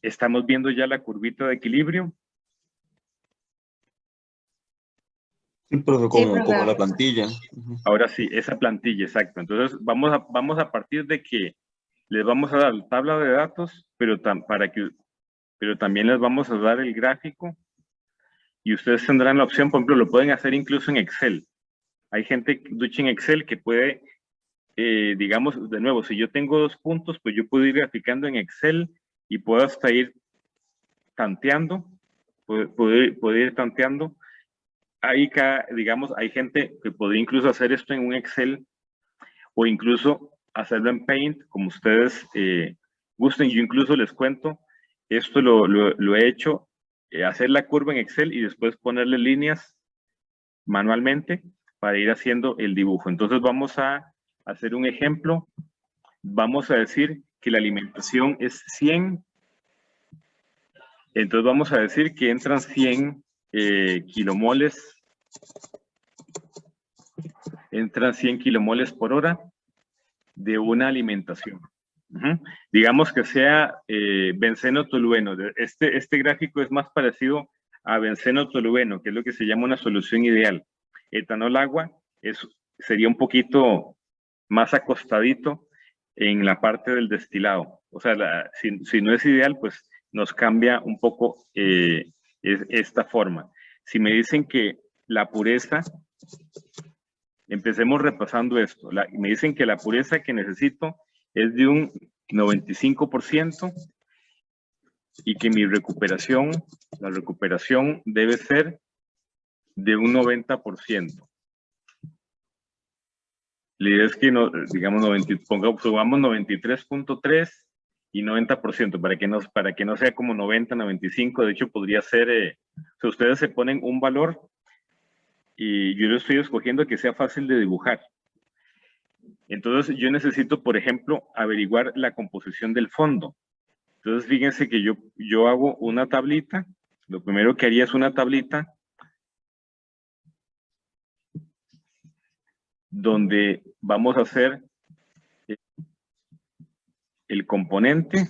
Estamos viendo ya la curvita de equilibrio. Sí, profe, como la plantilla. Ahora sí, esa plantilla, exacto. Entonces, vamos a partir de que les vamos a dar la tabla de datos, pero también les vamos a dar el gráfico y ustedes tendrán la opción, por ejemplo, lo pueden hacer incluso en Excel. Hay gente ducha en Excel que puede, digamos, de nuevo, si yo tengo 2 puntos, pues yo puedo ir graficando en Excel y puedo hasta ir tanteando, puedo ir tanteando. Ahí, digamos, hay gente que podría incluso hacer esto en un Excel o incluso hacerlo en Paint, como ustedes gusten. Yo incluso les cuento, esto lo he hecho, hacer la curva en Excel y después ponerle líneas manualmente para ir haciendo el dibujo. Entonces vamos a hacer un ejemplo. Vamos a decir que la alimentación es 100. Entonces vamos a decir que entran 100 kilomoles. Entran 100 kilomoles por hora de una alimentación. Digamos que sea benceno tolueno. Este gráfico es más parecido a benceno tolueno, que es lo que se llama una solución ideal. Etanol agua sería un poquito más acostadito en la parte del destilado. O sea, si no es ideal, pues nos cambia un poco esta forma. Si me dicen que la pureza, empecemos repasando esto. Me dicen que la pureza que necesito es de un 95% y que la recuperación debe ser de un 90%. La idea es que, digamos, pongamos 93.3 y 90%, para que no sea como 90, 95. De hecho, podría ser, si ustedes se ponen un valor y yo lo estoy escogiendo que sea fácil de dibujar. Entonces, yo necesito, por ejemplo, averiguar la composición del fondo. Entonces, fíjense que yo hago una tablita. Lo primero que haría es una tablita donde vamos a hacer el componente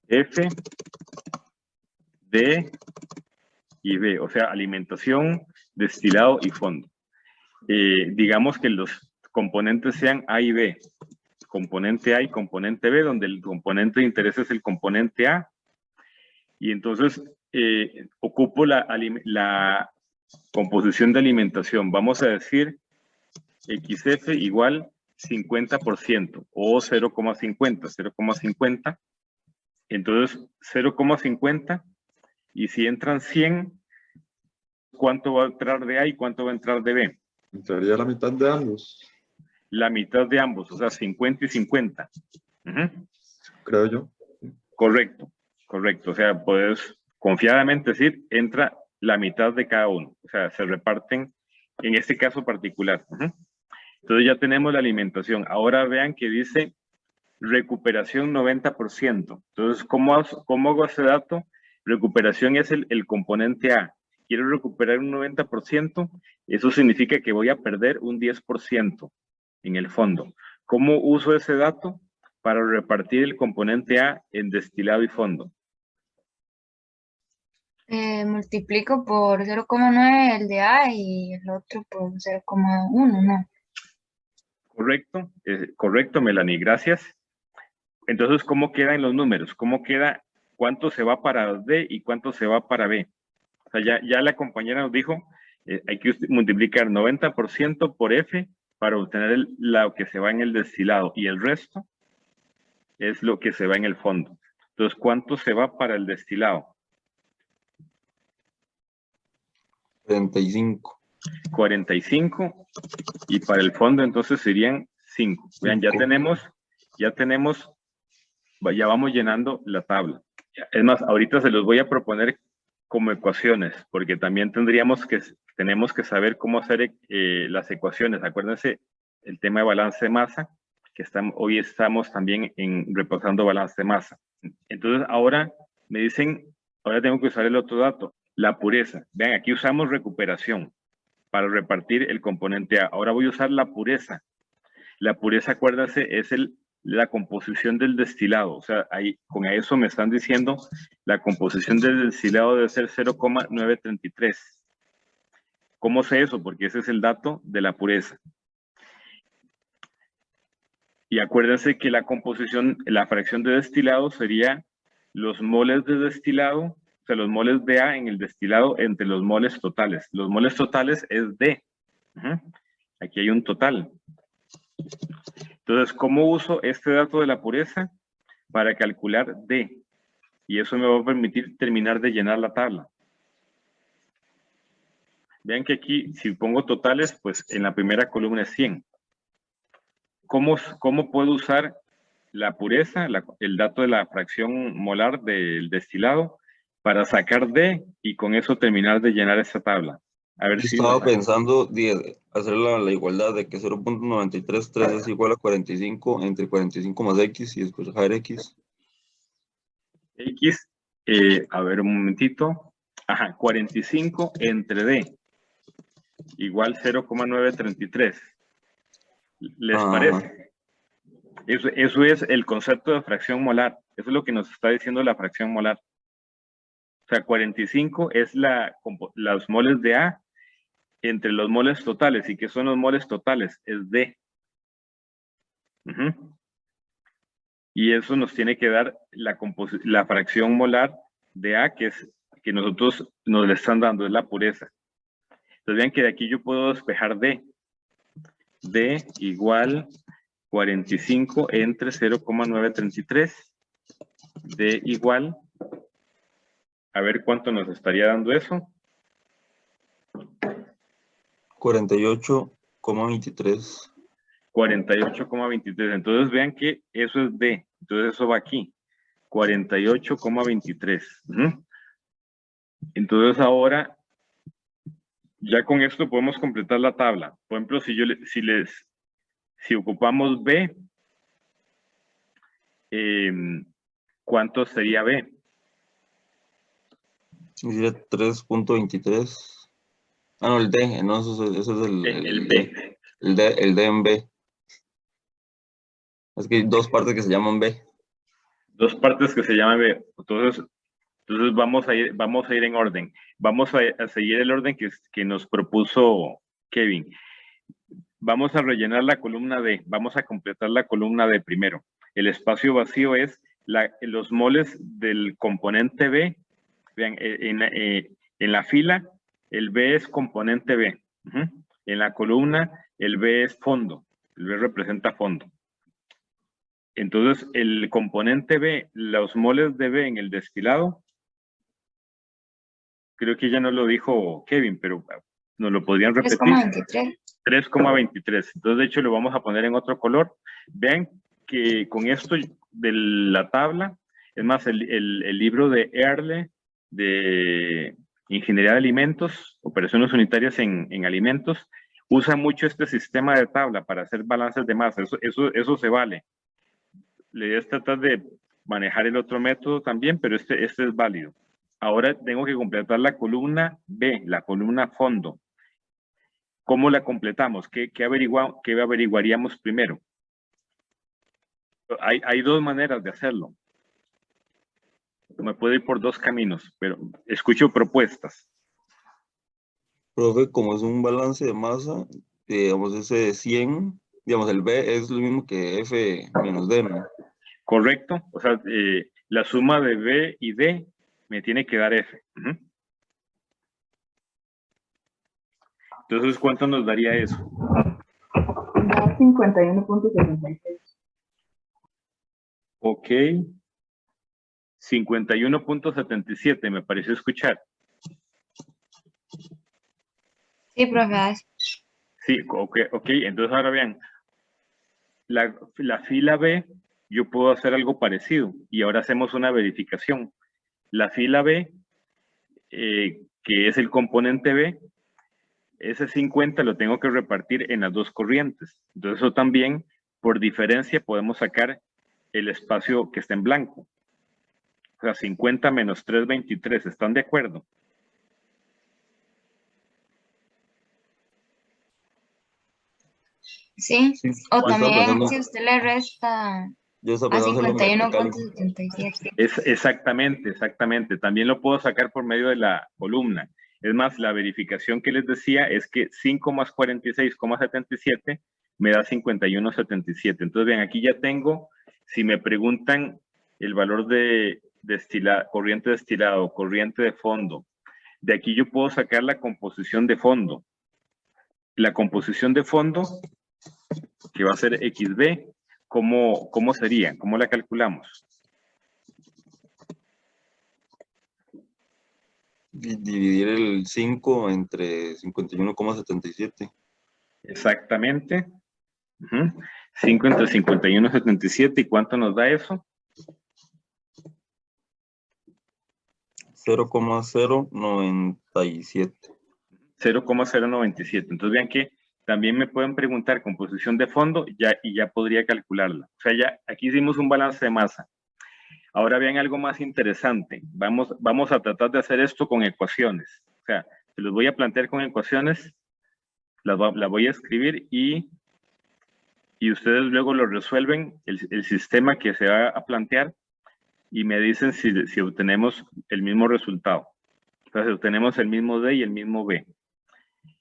F, D y B, o sea, alimentación, destilado y fondo. Digamos que los componentes sean A y B, componente A y componente B, donde el componente de interés es el componente A, y entonces ocupo la composición de alimentación. Vamos a decir XF igual 50% o 0,50. Entonces 0,50, y si entran 100, ¿cuánto va a entrar de A y cuánto va a entrar de B? Entraría la mitad de ambos. La mitad de ambos, o sea, 50 y 50. Creo yo. Correcto. O sea, puedes confiadamente decir, entra la mitad de cada uno. O sea, se reparten en este caso particular. Entonces ya tenemos la alimentación. Ahora vean que dice recuperación 90%. Entonces, ¿cómo hago ese dato? Recuperación es el componente A. Quiero recuperar un 90%, eso significa que voy a perder un 10% en el fondo. ¿Cómo uso ese dato? Para repartir el componente A en destilado y fondo. Multiplico por 0,9 el de A y el otro por 0,1, ¿no? Correcto, Melanie, gracias. Entonces, ¿cómo quedan los números? ¿Cómo queda cuánto se va para D y cuánto se va para B? O sea, ya la compañera nos dijo, hay que multiplicar 90% por F para obtener lo que se va en el destilado, y el resto es lo que se va en el fondo. Entonces, ¿cuánto se va para el destilado? 45. 45, y para el fondo entonces serían 5. Vean, ya vamos llenando la tabla. Es más, ahorita se los voy a proponer como ecuaciones, porque también tenemos que saber cómo hacer las ecuaciones. Acuérdense el tema de balance de masa, que hoy estamos también repasando balance de masa. Entonces ahora me dicen, ahora tengo que usar el otro dato, la pureza. Vean, aquí usamos recuperación para repartir el componente A. Ahora voy a usar la pureza. La pureza, acuérdense, es la composición del destilado. O sea, ahí, con eso me están diciendo la composición del destilado debe ser 0,933. ¿Cómo sé eso? Porque ese es el dato de la pureza. Y acuérdense que la composición, la fracción de destilado sería los moles de destilado, o sea, los moles de A en el destilado entre los moles totales. Los moles totales es D. Aquí hay un total. Entonces, ¿cómo uso este dato de la pureza? Para calcular D. Y eso me va a permitir terminar de llenar la tabla. Vean que aquí, si pongo totales, pues en la primera columna es 100. ¿Cómo puedo usar la pureza, el dato de la fracción molar del destilado, para sacar D y con eso terminar de llenar esta tabla? A ver si estaba pensando hacer la igualdad de que 0.933 es igual a 45 entre 45 más X y después dejar X. X, a ver un momentito. Ajá, 45 entre D igual 0,933. ¿Les parece? Eso es el concepto de fracción molar. Eso es lo que nos está diciendo la fracción molar. O sea, 45 es los moles de A entre los moles totales. ¿Y qué son los moles totales? Es D. Y eso nos tiene que dar la fracción molar de A, que nosotros nos le están dando, es la pureza. Entonces vean que de aquí yo puedo despejar D. D igual 45 entre 0,933. D igual, a ver cuánto nos estaría dando eso. 48,23. 48,23. Entonces vean que eso es D. Entonces eso va aquí. 48,23. Entonces ahora, ya con esto podemos completar la tabla. Por ejemplo, si ocupamos B, ¿cuánto sería B? Sería 3.23. Ah, no, el D, no, eso es El B. El D en B. Es que hay dos partes que se llaman B. Dos partes que se llaman B. Entonces vamos a ir en orden. Vamos a seguir el orden que nos propuso Kevin. Vamos a rellenar la columna D. Vamos a completar la columna D primero. El espacio vacío es los moles del componente B. Vean, en la fila, el B es componente B. En la columna, el B es fondo. El B representa fondo. Entonces, el componente B, los moles de B en el destilado, creo que ya no lo dijo Kevin, pero nos lo podrían repetir. 3,23. 3,23. Entonces, de hecho, lo vamos a poner en otro color. Vean que con esto de la tabla, es más, el libro de Earle, de Ingeniería de Alimentos, Operaciones Unitarias en Alimentos, usa mucho este sistema de tabla para hacer balances de masa. Eso se vale. La idea es tratar de manejar el otro método también, pero este es válido. Ahora tengo que completar la columna B, la columna fondo. ¿Cómo la completamos? ¿Qué averiguaríamos primero? Hay dos maneras de hacerlo. Me puedo ir por dos caminos, pero escucho propuestas. Profe, como es un balance de masa, digamos, ese de 100, digamos, el B es lo mismo que F menos D, ¿no? Correcto. O sea, la suma de B y D me tiene que dar F. Entonces, ¿cuánto nos daría eso? Da 51.76. Ok. 51.77, me pareció escuchar. Sí, profe. Sí, ok. Entonces ahora vean, la fila B, yo puedo hacer algo parecido y ahora hacemos una verificación. La fila B, que es el componente B, ese 50 lo tengo que repartir en las dos corrientes. Entonces eso también, por diferencia, podemos sacar el espacio que está en blanco. O sea, 50 menos 3,23, ¿están de acuerdo? Sí, Sí, o yo estaba también pensando, si usted le resta yo estaba a pensando hacerlo en vertical. 51,77. Exactamente. También lo puedo sacar por medio de la columna. Es más, la verificación que les decía es que 5 más 46,77 me da 51,77. Entonces, bien, aquí ya tengo, si me preguntan el valor de corriente destilado, corriente de fondo, de aquí yo puedo sacar la composición de fondo. La composición de fondo, que va a ser XB, ¿cómo sería? ¿Cómo la calculamos? Dividir el 5 entre 51,77. Exactamente. 5 entre 51,77. ¿Y cuánto nos da eso? 0,097. 0,097. Entonces vean que también me pueden preguntar composición de fondo y ya podría calcularla. O sea, ya aquí hicimos un balance de masa. Ahora vean algo más interesante. Vamos a tratar de hacer esto con ecuaciones. O sea, se los voy a plantear con ecuaciones, la voy a escribir y ustedes luego lo resuelven, el sistema que se va a plantear, y me dicen si obtenemos el mismo resultado. Entonces, obtenemos el mismo D y el mismo B.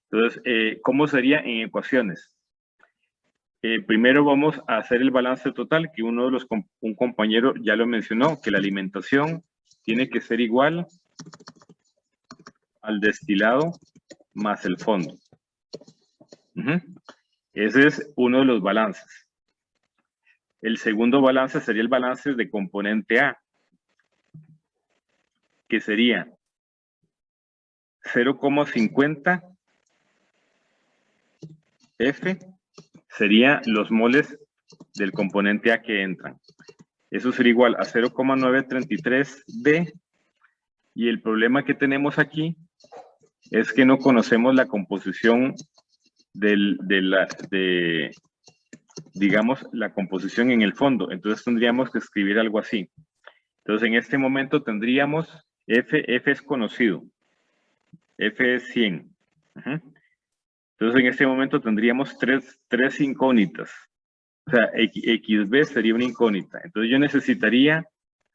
Entonces, ¿cómo sería en ecuaciones? Primero vamos a hacer el balance total, que un compañero ya lo mencionó, que la alimentación tiene que ser igual al destilado más el fondo. Ese es uno de los balances. El segundo balance sería el balance de componente A, que sería 0,50 F, sería los moles del componente A que entran. Eso sería igual a 0,933 D, y el problema que tenemos aquí es que no conocemos la composición digamos, la composición en el fondo. Entonces tendríamos que escribir algo así. Entonces en este momento tendríamos F es conocido. F es 100. Entonces en este momento tendríamos tres incógnitas. O sea, XB sería una incógnita. Entonces yo necesitaría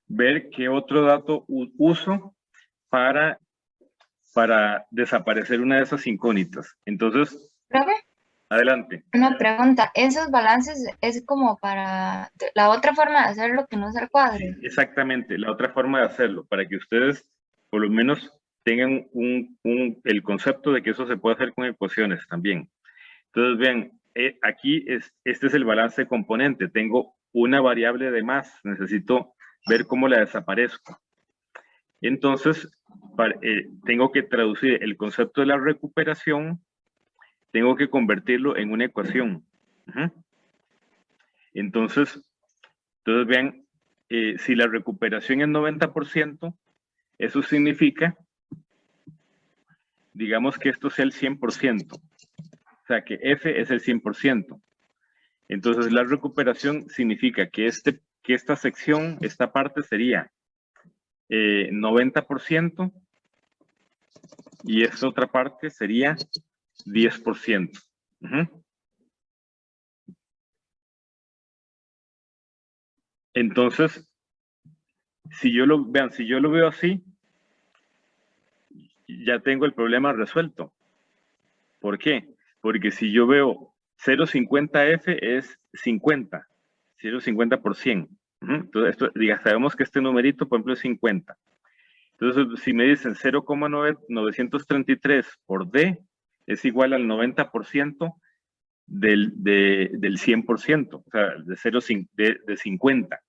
ver qué otro dato uso para desaparecer una de esas incógnitas. Entonces, ¿Profe? adelante. Una pregunta, ¿esos balances es como para la otra forma de hacerlo que no es el cuadro? Exactamente, la otra forma de hacerlo, para que ustedes por lo menos tengan el concepto de que eso se puede hacer con ecuaciones también. Entonces, vean, aquí este es el balance de componente. Tengo una variable de más, necesito ver cómo la desaparezco. Entonces, tengo que traducir el concepto de la recuperación, tengo que convertirlo en una ecuación. Entonces vean, si la recuperación es 90%, eso significa, digamos que esto sea el 100%. O sea, que F es el 100%. Entonces, la recuperación significa que esta sección, esta parte sería 90%, y esta otra parte sería 10%. Entonces, si yo lo veo así, ya tengo el problema resuelto. ¿Por qué? Porque si yo veo 0,50F es 50, 0,50 por 100. Entonces, sabemos que este numerito, por ejemplo, es 50. Entonces, si me dicen 0,933 por D, es igual al 90% del 100%, o sea, de 50.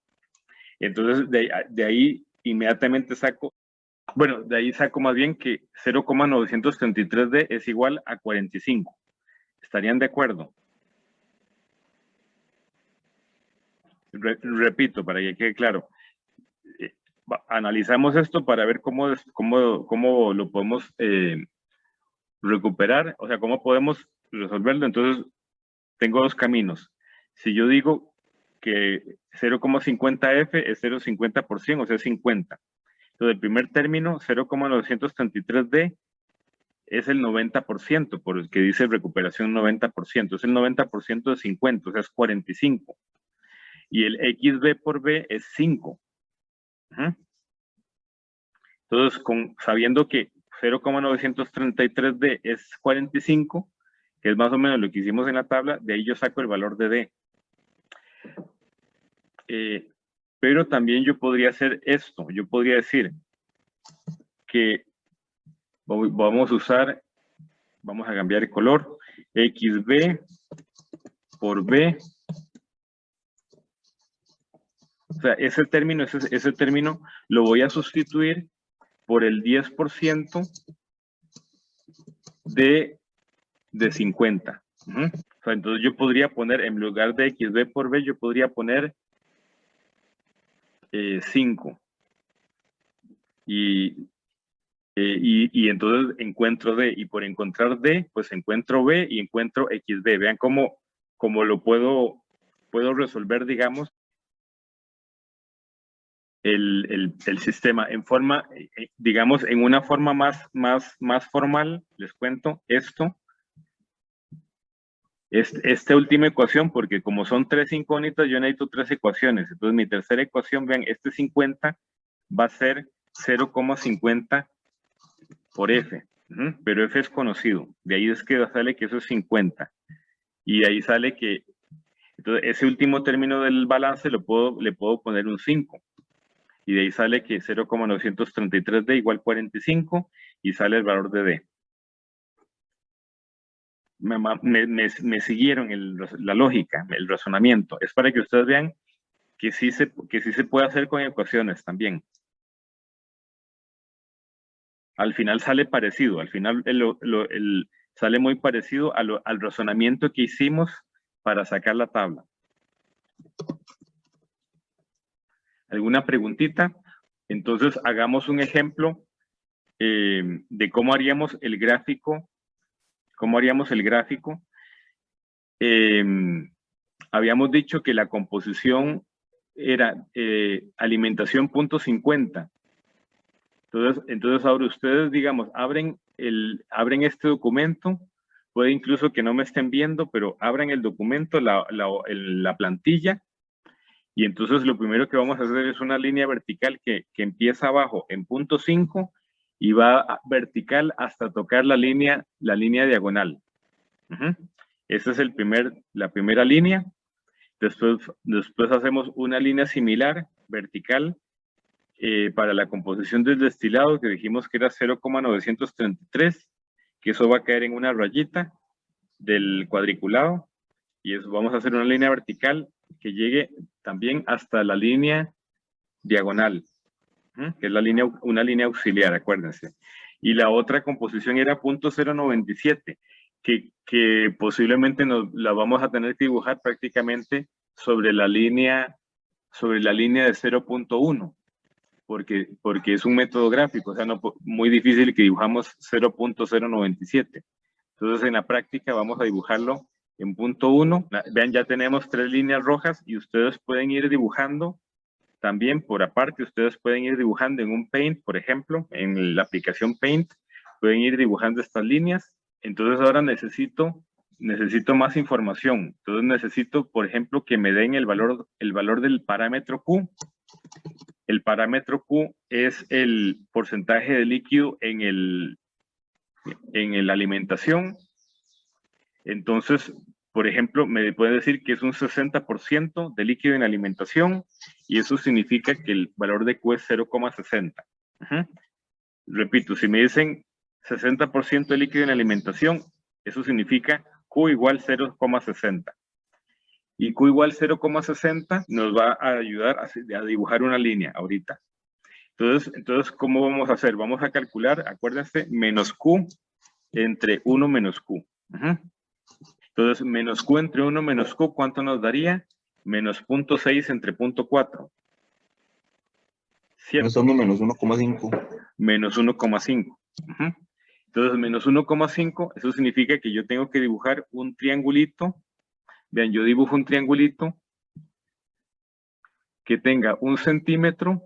Entonces, de ahí inmediatamente saco, bueno, de ahí saco más bien que 0,933D es igual a 45. ¿Estarían de acuerdo? Repito, para que quede claro. Analizamos esto para ver cómo lo podemos recuperar, o sea, cómo podemos resolverlo. Entonces, tengo dos caminos. Si yo digo que 0,50F es 0,50 por 100, o sea, 50. Entonces, el primer término, 0,933D, es el 90%, por el que dice recuperación 90%. Es el 90% de 50, o sea, es 45. Y el XB por B es 5. Entonces, sabiendo que 0,933D es 45, que es más o menos lo que hicimos en la tabla, de ahí yo saco el valor de D. Pero también yo podría hacer esto. Yo podría decir que vamos a cambiar el color, XB por B. O sea, ese término lo voy a sustituir por el 10% de 50. O sea, entonces yo podría poner, en lugar de XB por B, yo podría poner 5. Y entonces encuentro D. Y por encontrar D, pues encuentro B y encuentro XB. Vean cómo lo puedo resolver, digamos, el sistema en forma, digamos, en una forma más formal. Les cuento esto. Esta última ecuación, porque como son 3 incógnitas, yo necesito 3 ecuaciones. Entonces mi tercera ecuación, vean, 50 va a ser 0,50 por F. Pero F es conocido. De ahí es que sale que eso es 50. Y de ahí sale que, entonces ese último término del balance le puedo poner un 5. Y de ahí sale que 0,933D igual 45 y sale el valor de D. Me siguieron la lógica, el razonamiento. Es para que ustedes vean que sí se puede hacer con ecuaciones también. Al final sale parecido, al final sale muy parecido al razonamiento que hicimos para sacar la tabla. ¿Alguna preguntita? Entonces hagamos un ejemplo de cómo haríamos el gráfico. Habíamos dicho que la composición era alimentación .50. Entonces ahora ustedes, digamos, abren este documento. Puede incluso que no me estén viendo, pero abran el documento, la plantilla. Y entonces lo primero que vamos a hacer es una línea vertical que empieza abajo en .5 y va vertical hasta tocar la línea diagonal. Esa es la primera línea. Después hacemos una línea similar, vertical, para la composición del destilado, que dijimos que era 0,933, que eso va a caer en una rayita del cuadriculado. Y eso, vamos a hacer una línea vertical que llegue también hasta la línea diagonal, que es una línea auxiliar, acuérdense. Y la otra composición era .097, que posiblemente la vamos a tener que dibujar prácticamente sobre la línea de 0.1, porque es un método gráfico, o sea, muy difícil que dibujamos 0.097. Entonces, en la práctica vamos a dibujarlo en .1. Vean, ya tenemos 3 líneas rojas y ustedes pueden ir dibujando también por aparte. Ustedes pueden ir dibujando en un Paint, por ejemplo, en la aplicación Paint, pueden ir dibujando estas líneas. Entonces ahora necesito más información. Entonces necesito, por ejemplo, que me den el valor del parámetro Q. El parámetro Q es el porcentaje de líquido en la alimentación. Entonces, por ejemplo, me puede decir que es un 60% de líquido en alimentación y eso significa que el valor de Q es 0,60. Repito, si me dicen 60% de líquido en alimentación, eso significa Q igual 0,60. Y Q igual 0,60 nos va a ayudar a dibujar una línea ahorita. Entonces, ¿cómo vamos a hacer? Vamos a calcular, acuérdense, menos Q entre 1 menos Q. Entonces, menos Q entre 1 menos Q, ¿cuánto nos daría? Menos 0.6 entre 0.4. ¿Cierto? Estando menos 1,5. Menos 1,5. Entonces, menos 1,5, eso significa que yo tengo que dibujar un triangulito. Vean, yo dibujo un triangulito que tenga 1 centímetro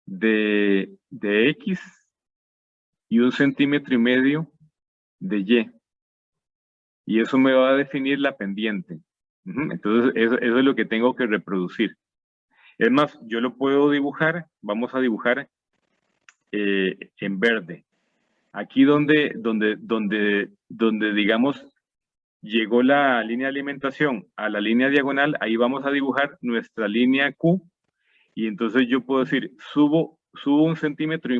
de X y 1,5 centímetros de Y. Y eso me va a definir la pendiente. Entonces, eso es lo que tengo que reproducir. Es más, yo lo puedo dibujar, vamos a dibujar en verde. Aquí donde digamos, llegó la línea de alimentación a la línea diagonal, ahí vamos a dibujar nuestra línea Q. Y entonces yo puedo decir, subo 1,5 centímetros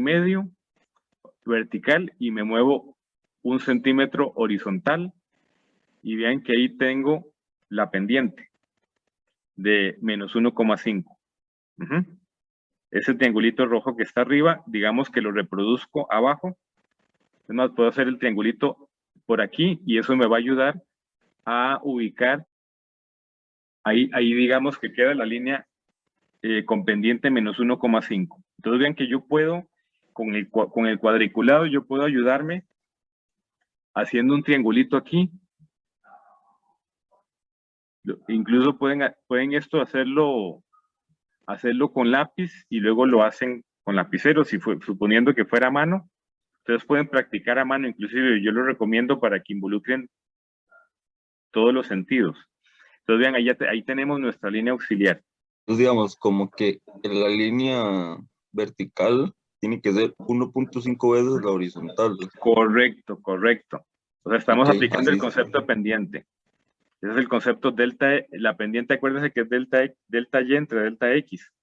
vertical y me muevo 1 centímetro horizontal. Y vean que ahí tengo la pendiente de menos 1,5. Ese triangulito rojo que está arriba, digamos que lo reproduzco abajo. Es más, puedo hacer el triangulito por aquí y eso me va a ayudar a ubicar. Ahí digamos que queda la línea con pendiente menos 1,5. Entonces vean que yo puedo, con el cuadriculado, yo puedo ayudarme haciendo un triangulito aquí. Incluso pueden esto hacerlo con lápiz y luego lo hacen con lapicero, suponiendo que fuera a mano. Ustedes pueden practicar a mano, inclusive yo lo recomiendo para que involucren todos los sentidos. Entonces vean, ahí tenemos nuestra línea auxiliar. Entonces, digamos, como que la línea vertical tiene que ser 1.5 veces la horizontal. Correcto. O sea, estamos aplicando el así concepto de pendiente. Ese es el concepto delta, la pendiente, acuérdense que es delta Y entre delta X.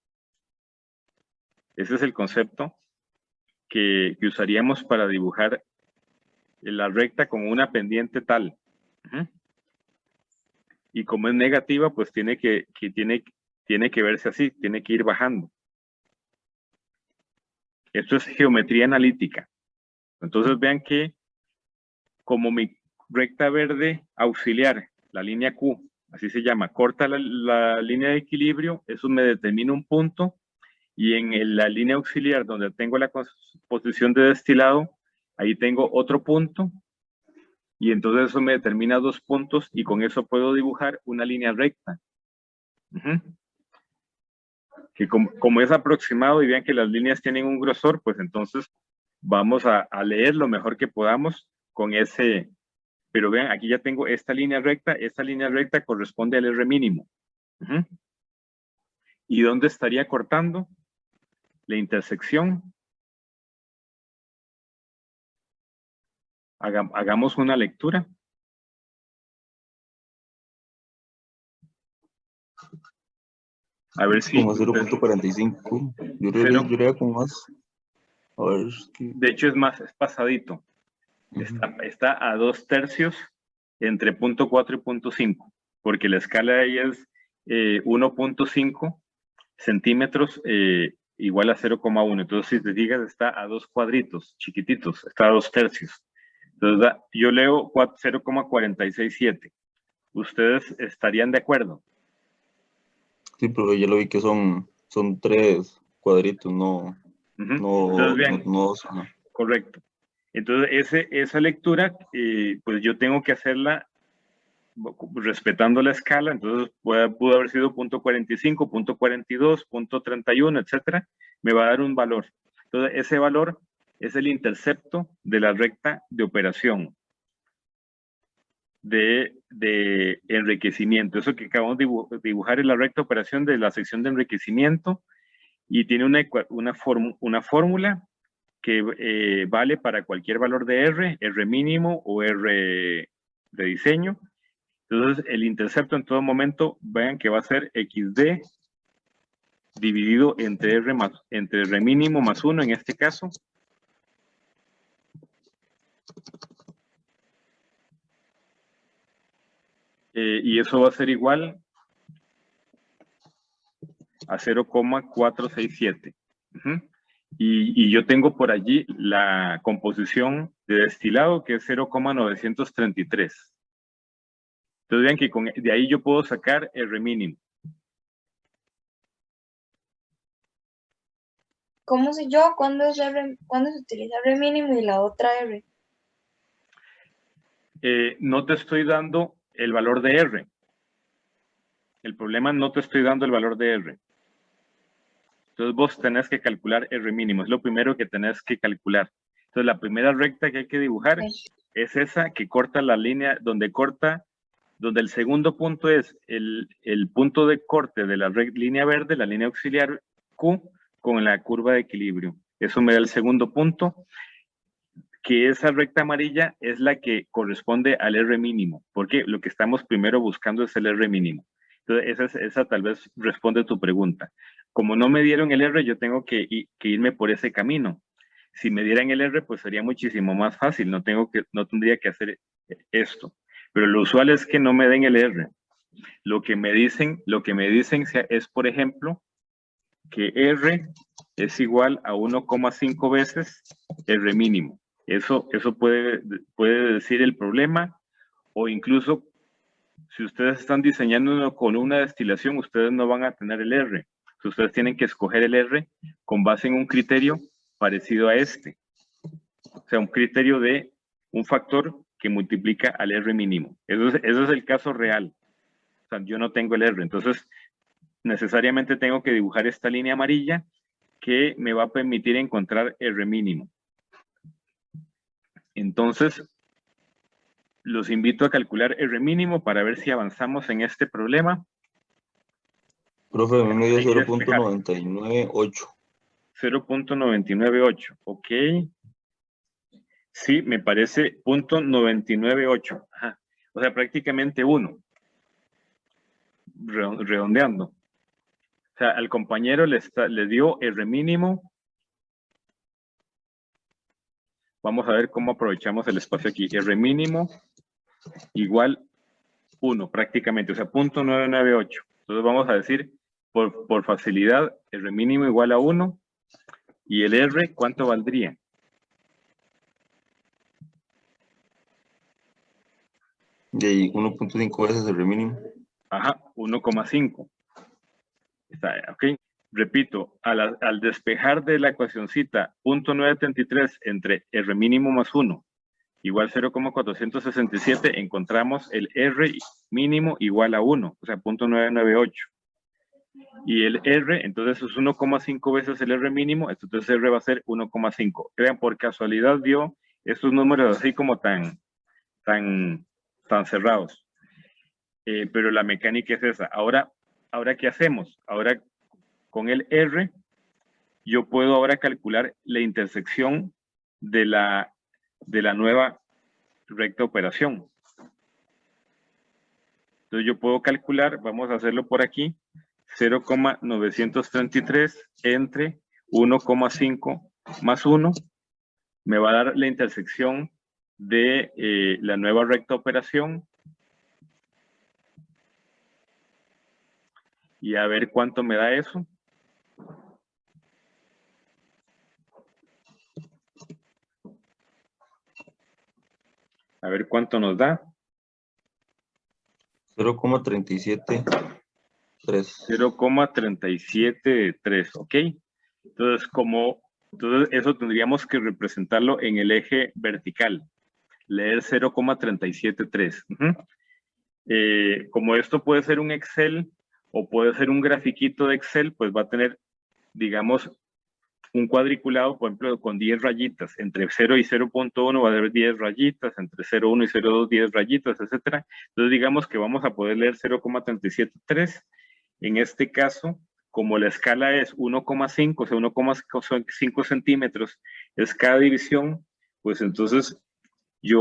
Ese es el concepto que usaríamos para dibujar la recta con una pendiente tal. Y como es negativa, pues tiene que verse así, tiene que ir bajando. Esto es geometría analítica. Entonces vean que como mi recta verde auxiliar, la línea Q, así se llama, corta la línea de equilibrio, eso me determina un punto, y en la línea auxiliar donde tengo la posición de destilado, ahí tengo otro punto, y entonces eso me determina 2 puntos, y con eso puedo dibujar una línea recta. Que como es aproximado y vean que las líneas tienen un grosor, pues entonces vamos a leer lo mejor que podamos con ese. Pero vean, aquí ya tengo esta línea recta corresponde al R mínimo. ¿Y dónde estaría cortando? La intersección. Hagamos una lectura. A ver si... Como 0.45. Yo diría como más. A ver. De hecho es pasadito. Está a 2/3 entre 0.4 y 0.5, porque la escala ahí es 1.5 centímetros igual a 0,1. Entonces, si te digas, está a 2 cuadritos chiquititos, está a 2/3. Entonces, yo leo 0,467. ¿Ustedes estarían de acuerdo? Sí, pero ya lo vi que son 3 cuadritos, no. Entonces, bien, correcto. Entonces, esa lectura, pues yo tengo que hacerla respetando la escala. Entonces pudo haber sido 0.45, 0.42, 0.31, etcétera. Me va a dar un valor. Entonces, ese valor es el intercepto de la recta de operación de enriquecimiento. Eso que acabamos de dibujar es la recta de operación de la sección de enriquecimiento, y tiene una fórmula que vale para cualquier valor de R mínimo o R de diseño. Entonces, el intercepto en todo momento, vean que va a ser XD dividido entre R mínimo más 1 en este caso. Y eso va a ser igual a 0,467. Y yo tengo por allí la composición de destilado, que es 0,933. Entonces vean que de ahí yo puedo sacar R mínimo. ¿Cómo sé yo cuándo se utiliza R mínimo y la otra R? No te estoy dando el valor de R. El problema, no te estoy dando el valor de R. Entonces vos tenés que calcular R mínimo. Es lo primero que tenés que calcular. Entonces, la primera recta que hay que dibujar es esa que corta la línea, donde el segundo punto es el punto de corte de la línea verde, la línea auxiliar Q, con la curva de equilibrio. Eso me da el segundo punto, que esa recta amarilla es la que corresponde al R mínimo, porque lo que estamos primero buscando es el R mínimo. Entonces, esa tal vez responde a tu pregunta. Como no me dieron el R, yo tengo que irme por ese camino. Si me dieran el R, pues sería muchísimo más fácil, no tendría que hacer esto. Pero lo usual es que no me den el R. Lo que me dicen es, por ejemplo, que R es igual a 1,5 veces R mínimo. Eso puede decir el problema, o incluso si ustedes están diseñando con una destilación, ustedes no van a tener el R. Ustedes tienen que escoger el R con base en un criterio parecido a este. O sea, un criterio de un factor que multiplica al R mínimo. Eso es el caso real. O sea, yo no tengo el R. Entonces, necesariamente tengo que dibujar esta línea amarilla que me va a permitir encontrar R mínimo. Entonces, los invito a calcular R mínimo para ver si avanzamos en este problema. Profe, a mí me dio 0.998. 0.998, ok. Sí, me parece .998. Ajá. O sea, prácticamente 1. Redondeando. O sea, al compañero le dio R mínimo. Vamos a ver cómo aprovechamos el espacio aquí. R mínimo igual 1 prácticamente, o sea, .998. Entonces vamos a decir, por facilidad, R mínimo igual a 1. ¿Y el R cuánto valdría? De ahí 1.5 veces el mínimo. Ajá, 1,5. Está, ok. Repito, al despejar de la ecuacioncita .933 entre R mínimo más 1 igual 0,467, encontramos el R mínimo igual a 1, o sea, .998. Y el R, entonces es 1,5 veces el R mínimo, entonces R va a ser 1,5. Vean, por casualidad dio estos números así como tan cerrados. Pero la mecánica es esa. Ahora, ¿qué hacemos? Ahora, con el R, yo puedo ahora calcular la intersección de la nueva recta operación. Entonces yo puedo calcular, vamos a hacerlo por aquí, 0,933 entre 1,5 más 1 me va a dar la intersección de la nueva recta operación. Y a ver cuánto me da eso. A ver cuánto nos da. 0,373. 0,373, ¿ok? Entonces, entonces eso tendríamos que representarlo en el eje vertical. Leer 0,373. Como esto puede ser un Excel o puede ser un grafiquito de Excel, pues va a tener, digamos, un cuadriculado, por ejemplo, con 10 rayitas. Entre 0 y 0.1 va a haber 10 rayitas, entre 0.1 y 0.2 10 rayitas, etc. Entonces, digamos que vamos a poder leer 0,373. En este caso, como la escala es 1,5, o sea, 1,5 centímetros es cada división, pues entonces yo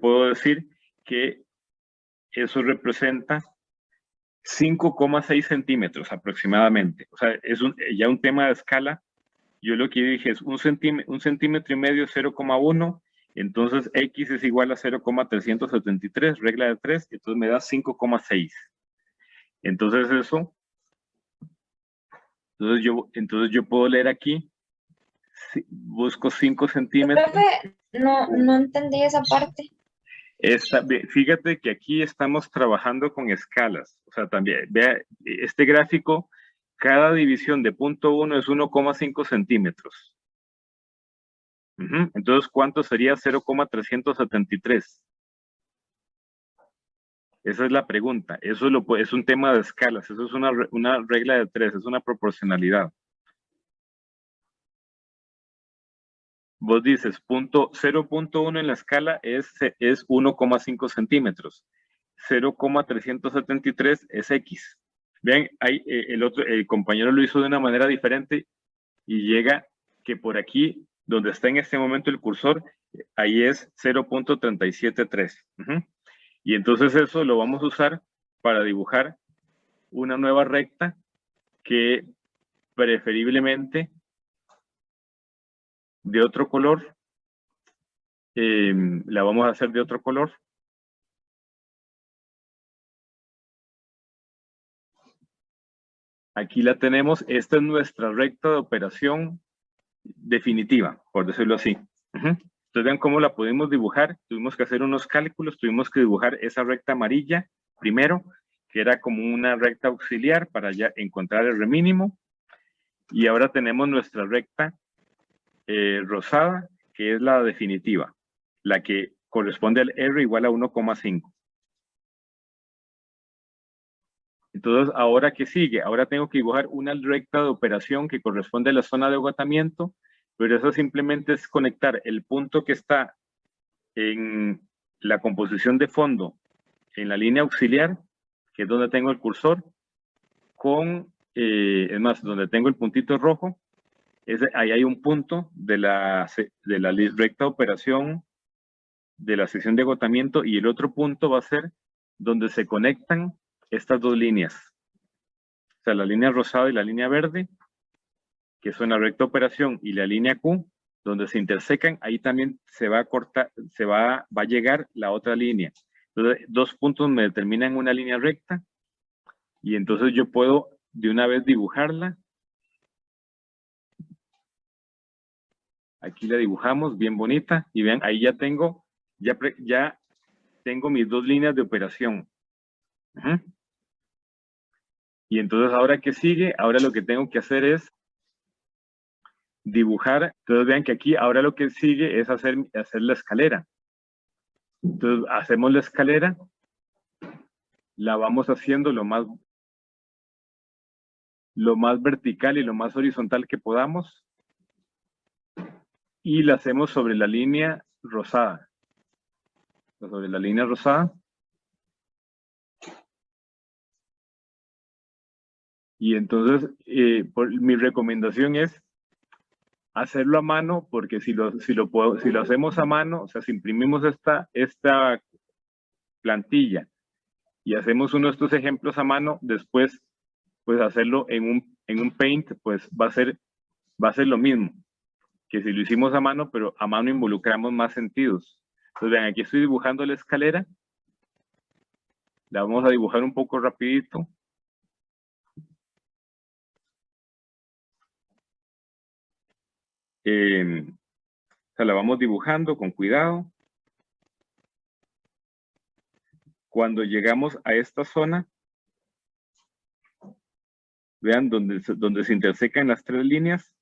puedo decir que eso representa 5,6 centímetros aproximadamente. O sea, es ya un tema de escala. Yo lo que dije es un centímetro y medio, 0,1. Entonces, X es igual a 0,373, regla de 3. Entonces, me da 5,6. Entonces, entonces yo puedo leer aquí, busco 5 centímetros. Profe, no entendí esa parte. Fíjate que aquí estamos trabajando con escalas. O sea, también, vea, este gráfico, cada división de punto 1 es 1,5 centímetros. Entonces, ¿cuánto sería 0,373? Esa es la pregunta. Eso es un tema de escalas. Eso es una regla de 3, es una proporcionalidad. vos dices 0.1 en la escala es 1,5 centímetros. 0,373 es X. Vean, ahí, el compañero lo hizo de una manera diferente y llega que por aquí, donde está en este momento el cursor, ahí es 0.373. Y entonces eso lo vamos a usar para dibujar una nueva recta que preferiblemente de otro color, la vamos a hacer de otro color. Aquí la tenemos, esta es nuestra recta de operación definitiva, por decirlo así. Entonces vean cómo la pudimos dibujar, tuvimos que hacer unos cálculos, tuvimos que dibujar esa recta amarilla primero, que era como una recta auxiliar para ya encontrar el R mínimo, y ahora tenemos nuestra recta rosada, que es la definitiva, la que corresponde al R igual a 1,5. Entonces, ¿ahora qué sigue? Ahora tengo que dibujar una recta de operación que corresponde a la zona de agotamiento, pero eso simplemente es conectar el punto que está en la composición de fondo, en la línea auxiliar, que es donde tengo el cursor, con, es más, donde tengo el puntito rojo, ahí hay un punto de la recta de operación de la sección de agotamiento, y el otro punto va a ser donde se conectan estas dos líneas. O sea, la línea rosada y la línea verde, que son la recta de operación, y la línea Q, donde se intersecan, ahí también se va a cortar, va a llegar la otra línea. Entonces, dos puntos me determinan una línea recta, y entonces yo puedo de una vez dibujarla. Aquí la dibujamos bien bonita, y vean, ahí ya tengo mis dos líneas de operación. Y entonces, ¿ahora qué sigue? Ahora lo que tengo que hacer es dibujar. Entonces vean que aquí ahora lo que sigue es hacer la escalera. Entonces hacemos la escalera, la vamos haciendo lo más vertical y lo más horizontal que podamos, y la hacemos sobre la línea rosada. Sobre la línea rosada. Y entonces mi recomendación es hacerlo a mano, porque si lo hacemos a mano, o sea, si imprimimos esta plantilla y hacemos uno de estos ejemplos a mano, después pues hacerlo en un Paint, pues va a ser lo mismo que si lo hicimos a mano, pero a mano involucramos más sentidos. Entonces vean, aquí estoy dibujando la escalera, la vamos a dibujar un poco rapidito. O sea, la vamos dibujando con cuidado. Cuando llegamos a esta zona, vean donde se intersecan las tres líneas,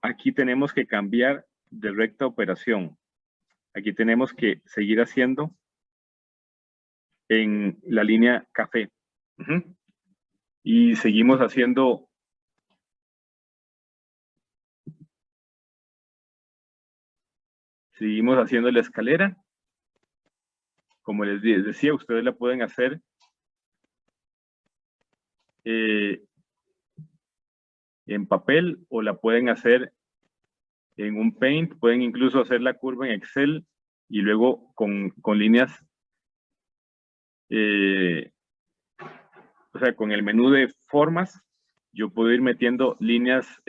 aquí tenemos que cambiar de recta operación. Aquí tenemos que seguir haciendo en la línea café. Y seguimos haciendo la escalera. Como les decía, ustedes la pueden hacer en papel, o la pueden hacer en un Paint, pueden incluso hacer la curva en Excel, y luego con líneas, o sea, con el menú de formas, yo puedo ir metiendo líneas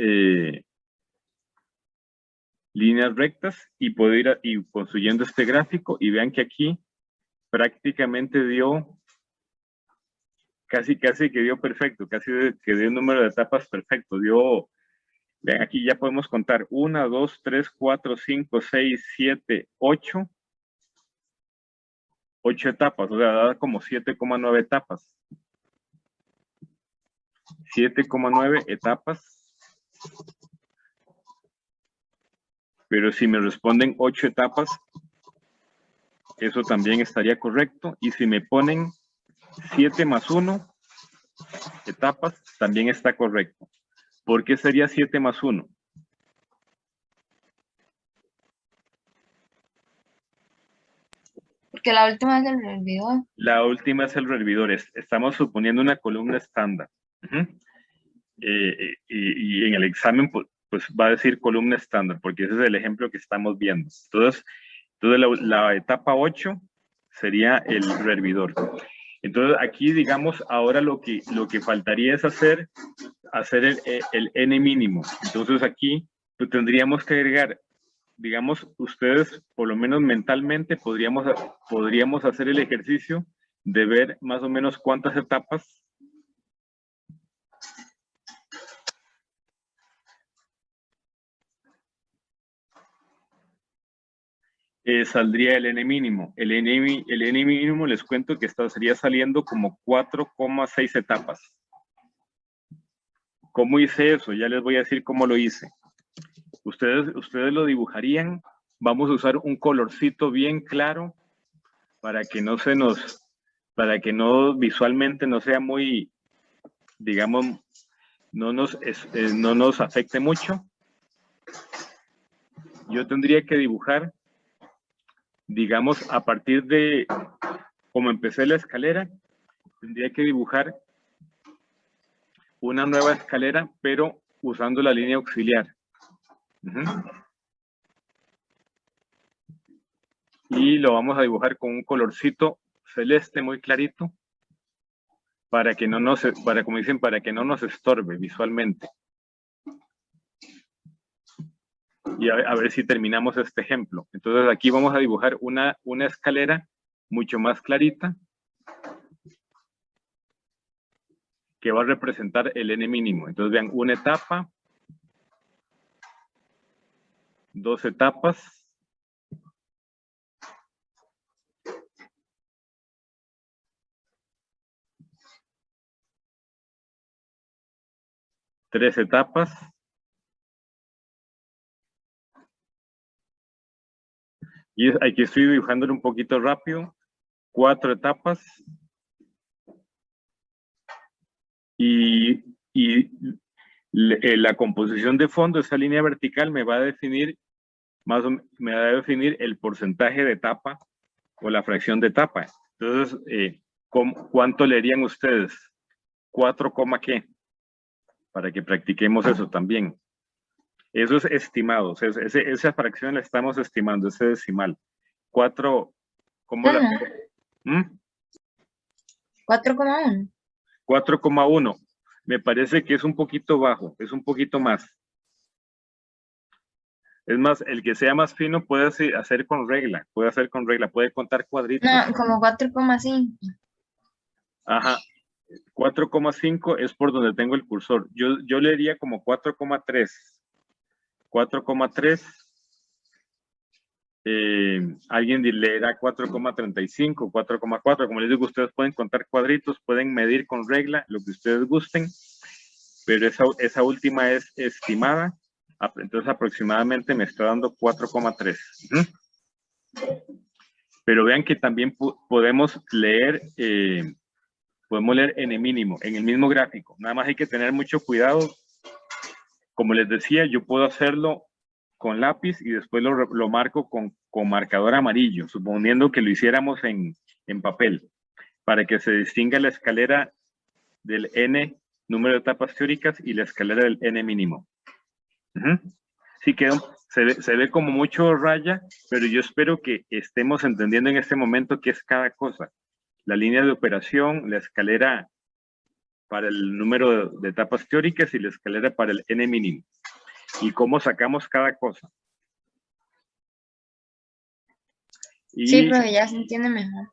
rectas, y puedo ir construyendo este gráfico, y vean que aquí prácticamente dio, casi que dio perfecto, casi que dio un número de etapas perfecto, vean, aquí ya podemos contar 1, 2, 3, 4, 5, 6, 7, 8. 8 etapas, o sea, da como 7,9 etapas. 7,9 etapas. Pero si me responden 8 etapas, eso también estaría correcto. Y si me ponen 7 más 1 etapas, también está correcto. ¿Por qué sería 7 más 1? porque la última es el servidor. La última es el servidor. Estamos suponiendo una columna estándar. Y en el examen pues va a decir columna estándar, porque ese es el ejemplo que estamos viendo. Entonces la etapa 8 sería el servidor. Entonces aquí, digamos, ahora lo que faltaría es hacer el n mínimo. Entonces aquí pues, tendríamos que agregar, digamos, ustedes por lo menos mentalmente podríamos hacer el ejercicio de ver más o menos cuántas etapas saldría el n mínimo. El n mínimo les cuento que estaría saliendo como 4,6 etapas. ¿Cómo hice eso? Ya les voy a decir cómo lo hice. Ustedes lo dibujarían. Vamos a usar un colorcito bien claro para que no visualmente no sea muy, digamos, no nos afecte mucho. Yo tendría que dibujar, digamos, a partir de como empecé la escalera, tendría que dibujar una nueva escalera, pero usando la línea auxiliar. Y lo vamos a dibujar con un colorcito celeste muy clarito para que no nos estorbe visualmente. Y a ver si terminamos este ejemplo. Entonces aquí vamos a dibujar una escalera mucho más clarita que va a representar el n mínimo. Entonces vean, una etapa, 2 etapas, 3 etapas, y aquí estoy dibujándolo un poquito rápido, 4 etapas, y la composición de fondo, esa línea vertical me va a definir el porcentaje de etapa o la fracción de etapa. Entonces, ¿cuánto leerían ustedes? 4, ¿qué? Para que practiquemos eso también. Eso es estimado. Esa fracción la estamos estimando, ese decimal. 4, ¿cómo la? 4,1. 4,1. Me parece que es un poquito bajo, es un poquito más. Es más, el que sea más fino puede hacer con regla, puede contar cuadritos. No, como 4,5. Ajá. 4,5 es por donde tengo el cursor. Yo leería como 4,3. 4,3. Alguien leerá 4,35, 4,4. Como les digo, ustedes pueden contar cuadritos, pueden medir con regla lo que ustedes gusten, pero esa última es estimada. Entonces aproximadamente me está dando 4,3. Pero vean que también podemos leer n mínimo en el mismo gráfico. Nada más hay que tener mucho cuidado. Como les decía, yo puedo hacerlo con lápiz y después lo marco con marcador amarillo, suponiendo que lo hiciéramos en papel, para que se distinga la escalera del n número de etapas teóricas y la escalera del n mínimo. Sí, se ve como mucho raya, pero yo espero que estemos entendiendo en este momento qué es cada cosa. La línea de operación, la escalera para el número de etapas teóricas y la escalera para el n mínimo. Y cómo sacamos cada cosa. Sí, pero ya se entiende mejor.